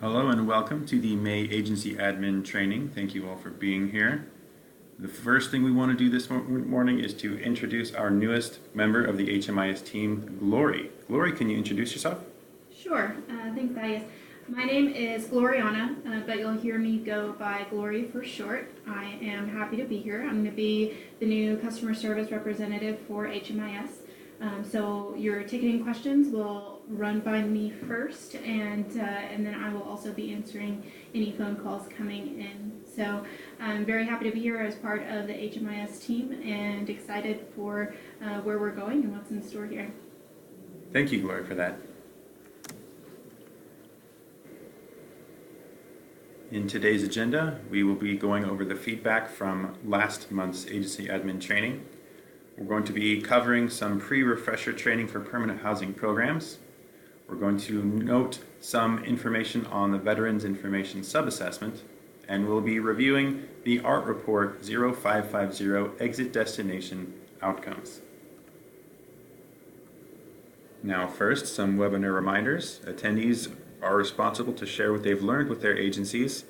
Hello and welcome to the May Agency Admin Training. Thank you all for being here. The first thing we want to do this morning is to introduce our newest member of the HMIS team, Glory. Glory, can you introduce yourself? Sure. Thanks, Thaddeus. My name is Gloriana, but you'll hear me go by Glory for short. I am happy to be here. I'm going to be the new customer service representative for HMIS. So your ticketing questions will run by me first, and then I will also be answering any phone calls coming in. So I'm very happy to be here as part of the HMIS team and excited for where we're going and what's in store here. Thank you, Glory, for that. In today's agenda, we will be going over the feedback from last month's agency admin training. We're going to be covering some pre-refresher training for permanent housing programs. We're going to note some information on the Veterans Information Sub-Assessment, and we'll be reviewing the ART Report 0550 Exit Destination Outcomes. Now first, some webinar reminders. Attendees are responsible to share what they've learned with their agencies.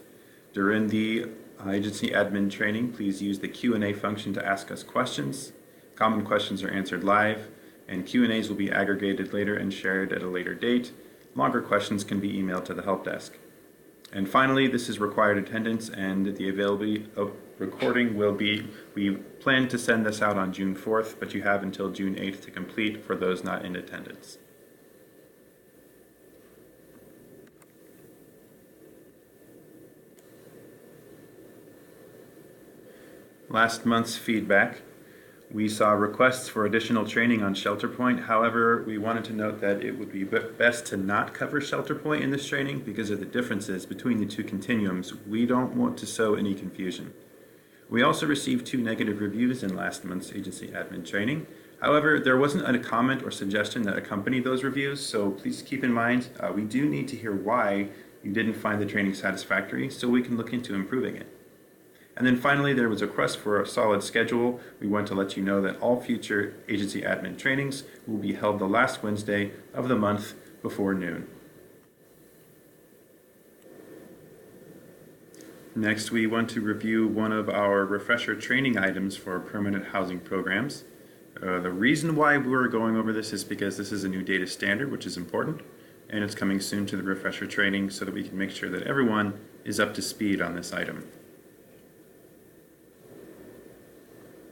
During the agency admin training, please use the Q&A function to ask us questions. Common questions are answered live, and Q&As will be aggregated later and shared at a later date. Longer questions can be emailed to the help desk. And finally, this is required attendance, and the availability of recording will be, we plan to send this out on June 4th, but you have until June 8th to complete for those not in attendance. Last month's feedback, we saw requests for additional training on ShelterPoint. However, we wanted to note that it would be best to not cover ShelterPoint in this training because of the differences between the two continuums. We don't want to sow any confusion. We also received 2 negative reviews in last month's agency admin training. However, there wasn't a comment or suggestion that accompanied those reviews, so please keep in mind we do need to hear why you didn't find the training satisfactory so we can look into improving it. And then finally, there was a request for a solid schedule. We want to let you know that all future agency admin trainings will be held the last Wednesday of the month before noon. Next, we want to review one of our refresher training items for permanent housing programs. The reason why we're going over this is because this is a new data standard, which is important, and it's coming soon to the refresher training so that we can make sure that everyone is up to speed on this item.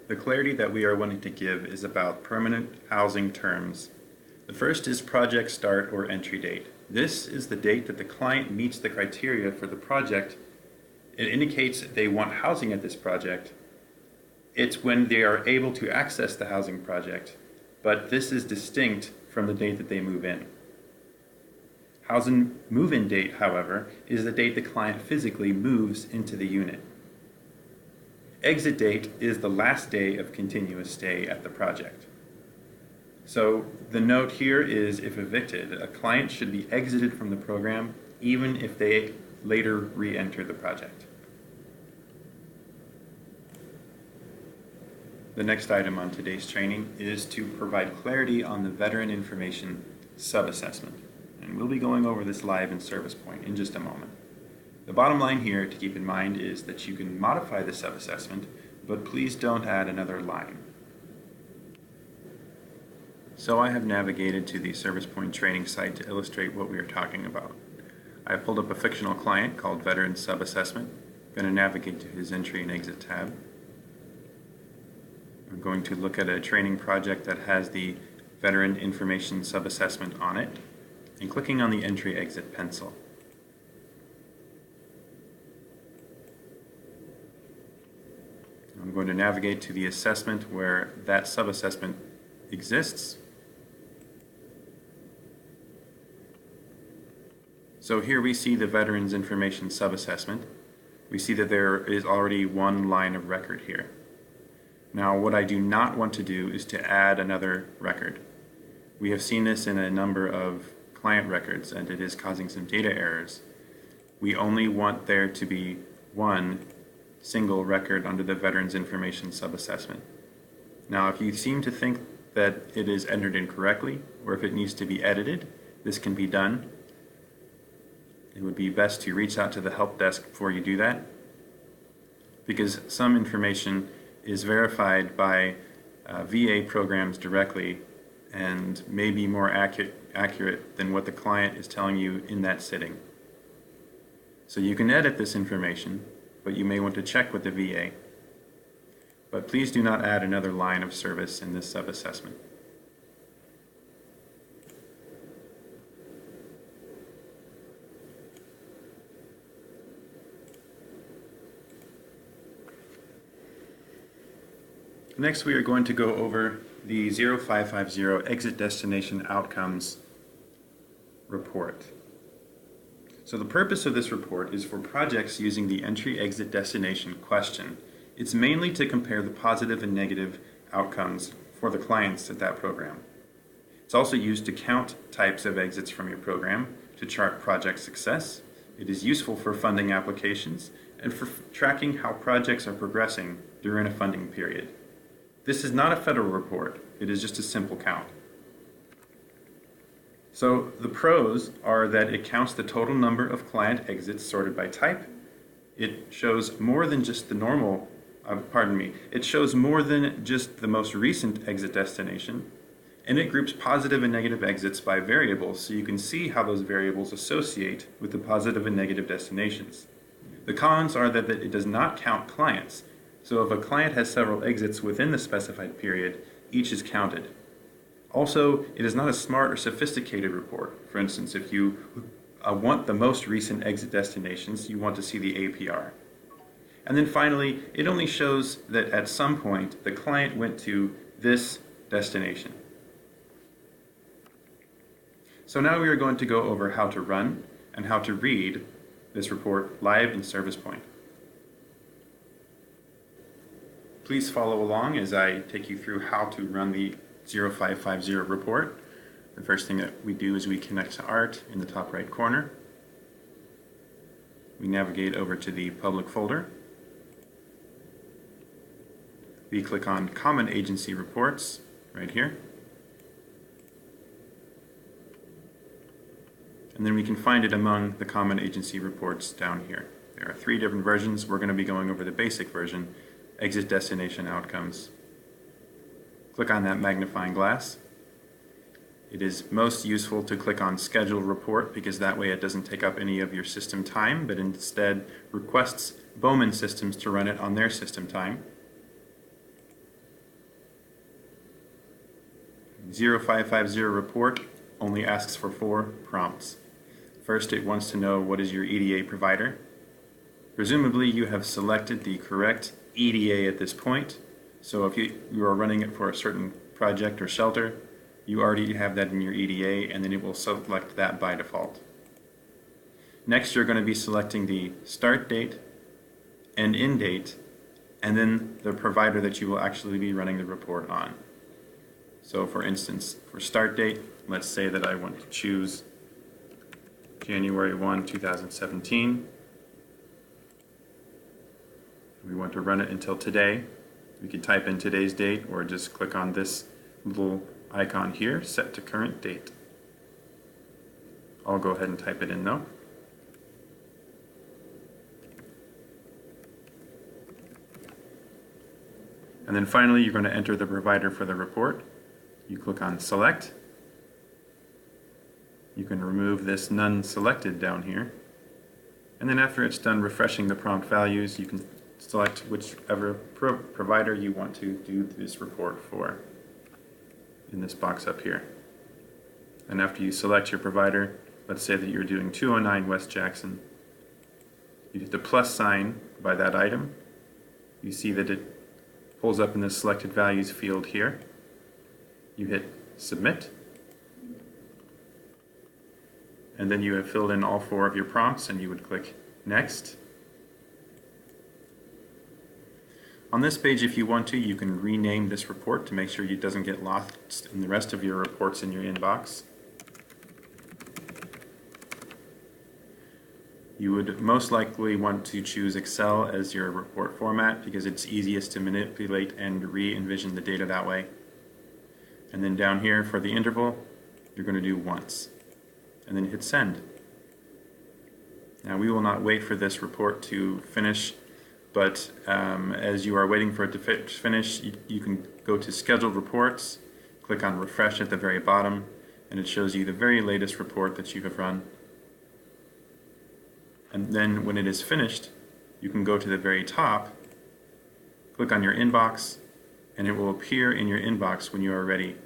The clarity that we are wanting to give is about permanent housing terms. The first is project start or entry date. This is the date that the client meets the criteria for the project. It indicates they want housing at this project. It's when they are able to access the housing project, but this is distinct from the date that they move in. Housing move-in date, however, is the date the client physically moves into the unit. Exit date is the last day of continuous stay at the project. So the note here is if evicted, a client should be exited from the program even if they later re-enter the project. The next item on today's training is to provide clarity on the Veteran Information Sub-Assessment. And we'll be going over this live in ServicePoint in just a moment. The bottom line here to keep in mind is that you can modify the sub-assessment, but please don't add another line. So I have navigated to the ServicePoint training site to illustrate what we are talking about. I have pulled up a fictional client called Veteran Sub-Assessment. I'm going to navigate to his entry and exit tab. I'm going to look at a training project that has the Veteran Information Sub-Assessment on it, and clicking on the entry-exit pencil. I'm going to navigate to the assessment where that sub-assessment exists. So here we see the Veterans Information Sub-Assessment. We see that there is already one line of record here. Now what I do not want to do is to add another record. We have seen this in a number of client records and it is causing some data errors. We only want there to be one single record under the Veterans Information Sub-Assessment. Now, if you seem to think that it is entered incorrectly, or if it needs to be edited, this can be done. it would be best to reach out to the help desk before you do that, because some information is verified by VA programs directly and may be more accurate than what the client is telling you in that sitting. So you can edit this information, but you may want to check with the VA. But please do not add another line of service in this sub-assessment. Next, we are going to go over the 0550 Exit Destination Outcomes report. So the purpose of this report is for projects using the Entry-Exit Destination question. It's mainly to compare the positive and negative outcomes for the clients at that program. It's also used to count types of exits from your program, to chart project success. It is useful for funding applications and for tracking how projects are progressing during a funding period. This is not a federal report, it is just a simple count. So the pros are that it counts the total number of client exits sorted by type. It shows more than just the normal, it shows more than just the most recent exit destination, and it groups positive and negative exits by variables so you can see how those variables associate with the positive and negative destinations. The cons are that it does not count clients. So if a client has several exits within the specified period, each is counted. Also, it is not a smart or sophisticated report. For instance, if you want the most recent exit destinations, you want to see the APR. And then finally, it only shows that at some point the client went to this destination. So now we are going to go over how to run and how to read this report live in ServicePoint. Please follow along as I take you through how to run the 0550 report. The first thing that we do is we connect to ART in the top right corner. We navigate over to the public folder. We click on Common Agency Reports right here. And then we can find it among the Common Agency Reports down here. There are 3 different versions. We're going to be going over the basic version. Exit Destination Outcomes. Click on that magnifying glass. It is most useful to click on Schedule Report because that way it doesn't take up any of your system time, but instead requests Bowman Systems to run it on their system time. 0550 report only asks for 4 prompts. First, it wants to know what is your EDA provider. Presumably you have selected the correct EDA at this point. So if you are running it for a certain project or shelter, you already have that in your EDA, and then it will select that by default. Next, you're going to be selecting the start date and end date, and then the provider that you will actually be running the report on. So for instance, for start date, let's say that I want to choose January 1, 2017. We want to run it until today. We can type in today's date or just click on this little icon here, set to current date. I'll go ahead and type it in though. And then finally, you're going to enter the provider for the report. You click on Select. You can remove this None Selected down here. And then after it's done refreshing the prompt values, you can select whichever provider you want to do this report for in this box up here. And after you select your provider, let's say that you're doing 209 West Jackson, you hit the plus sign by that item. You see that it pulls up in the selected values field here. You hit Submit. And then you have filled in all 4 of your prompts, and you would click Next. On this page, if you want to, you can rename this report to make sure it doesn't get lost in the rest of your reports in your inbox. You would most likely want to choose Excel as your report format because it's easiest to manipulate and re-envision the data that way. And then down here for the interval, you're going to do once. And then hit Send. Now, we will not wait for this report to finish, but as you are waiting for it to finish, you can go to Scheduled Reports, click on Refresh at the very bottom, and it shows you the very latest report that you have run. And then when it is finished, you can go to the very top, click on your inbox, and it will appear in your inbox when you are ready.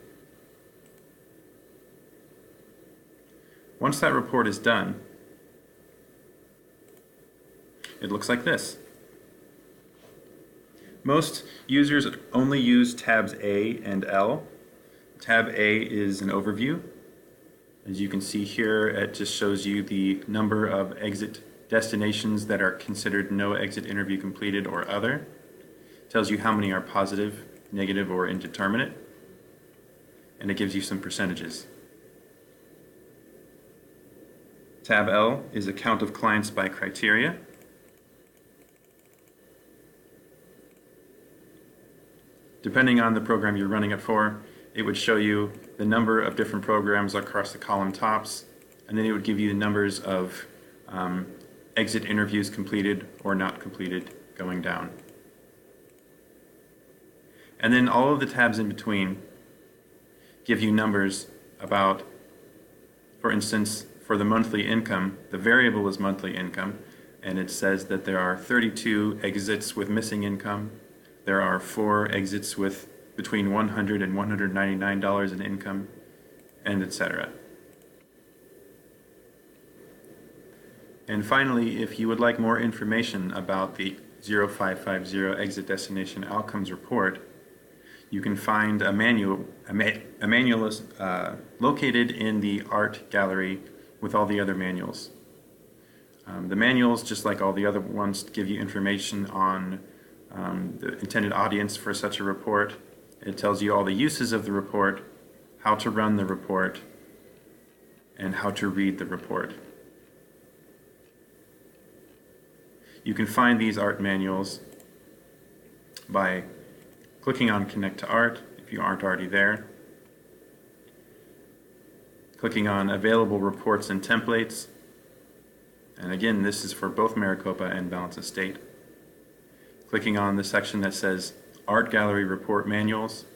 Once that report is done, it looks like this. Most users only use tabs A and L. Tab A is an overview. As you can see here, it just shows you the number of exit destinations that are considered no exit interview completed or other. It tells you how many are positive, negative, or indeterminate. And it gives you some percentages. Tab L is a count of clients by criteria. Depending on the program you're running it for, it would show you the number of different programs across the column tops, and then it would give you the numbers of exit interviews completed or not completed going down. And then all of the tabs in between give you numbers about, for instance, for the monthly income, the variable is monthly income, and it says that there are 32 exits with missing income. There are 4 exits with between $100 and $199 in income, and etc. And finally, if you would like more information about the 0550 Exit Destination Outcomes Report, you can find a manual located in the art gallery with all the other manuals. The manuals, just like all the other ones, give you information on the intended audience for such a report. It tells you all the uses of the report, how to run the report, and how to read the report. You can find these art manuals by clicking on Connect to Art if you aren't already there, clicking on Available Reports and Templates, and again, this is for both Maricopa and Balance Estate. Clicking on the section that says Art Gallery Report Manuals,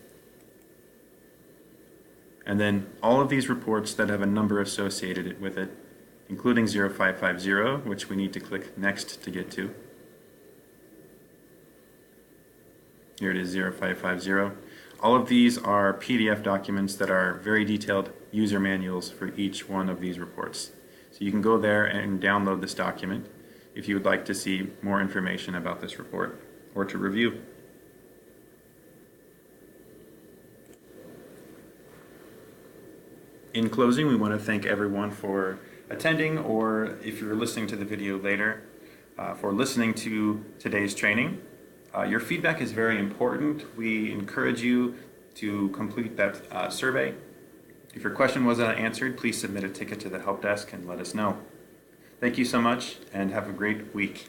and then all of these reports that have a number associated with it, including 0550, which we need to click Next to get to. Here it is, 0550. All of these are PDF documents that are very detailed user manuals for each one of these reports. So you can go there and download this document if you would like to see more information about this report or to review. In closing, we want to thank everyone for attending, or if you're listening to the video later, for listening to today's training. Your feedback is very important. We encourage you to complete that survey. If your question wasn't answered, please submit a ticket to the help desk and let us know. Thank you so much, and have a great week.